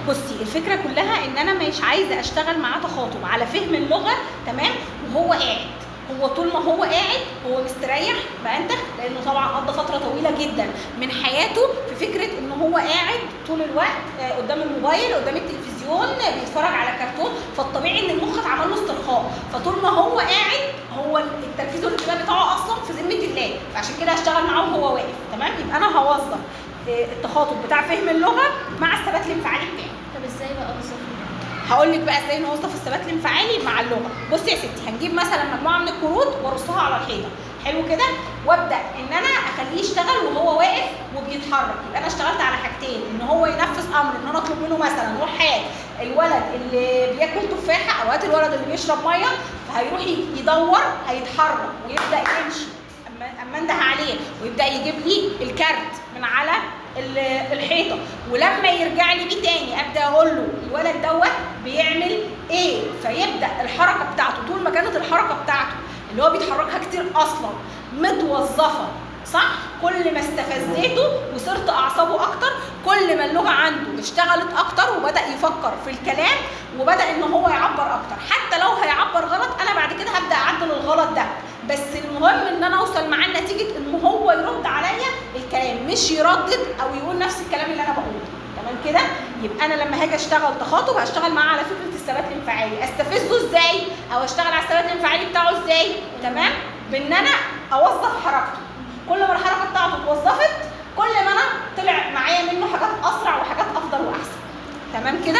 بصي الفكره كلها ان انا مش عايزه اشتغل معاه تخاطب على فهم اللغه، تمام، وهو قاعد. هو طول ما هو قاعد هو مستريح بأنتخ، لانه طبعا قضى فتره طويله جدا من حياته في فكره ان هو قاعد طول الوقت قدام الموبايل، قدام التلفزيون، بيتفرج على كرتون، فالطبيعي ان المخ اتعمل له استرخاء. فطول ما هو قاعد هو التركيز والانتباه بتاعه اصلا في ذمه الله، فعشان كده هشتغل معاه وهو واقف، تمام. يبقى انا هوظف التخاطب بتاع فهم اللغه مع الثبات الانفعالي بتاعي. طب ازاي بقى اوصفه؟ هقول لك بقى ازاي نوظف الثبات الانفعالي مع اللغه. بصي يا ستي، هنجيب مثلا مجموعه من الكروت وارصها على الحيطه، حلو كده، وابدا ان انا اخليه يشتغل وهو واقف وبيتحرك. يبقى انا اشتغلت على حاجتين، ان هو ينفذ امر، ان انا اطلب منه مثلا روح هات الولد اللي بياكل تفاحه او هات الولد اللي بيشرب ميه، فهيروح يدور، هيتحرك ويبدا يمشي، اما انده عليه ويبدا يجيب لي الكارت من على الحيطه. ولما يرجع لي بيه تاني ابدا اقول له الولد دوت بيعمل ايه، فيبدا الحركه بتاعته طول ما كانت الحركه بتاعته اللي هو بيتحركها كتير اصلا متوظفه صح، كل ما استفزيته وصرت اعصابه اكتر، كل ما اللغه عنده اشتغلت اكتر وبدا يفكر في الكلام وبدا ان هو يعبر اكتر. حتى لو هيعبر غلط انا بعد كده هبدا اعدل الغلط ده، بس المهم ان انا اوصل معاه لنتيجه ان هو يرد عليا الكلام، مش يردد او يقول نفس الكلام اللي انا بقوله، تمام كده. يبقى انا لما هاجي اشتغل تخاطب هشتغل معاه على فكره الثبات الانفعالي. استفزه ازاي او اشتغل على الثبات الانفعالي بتاعه ازاي؟ تمام، بان انا اوظف حركته. كل ما الحركه بتاعته اتوظفت كل ما انا طلع معايا منه حاجات اسرع وحاجات افضل واحسن، تمام كده.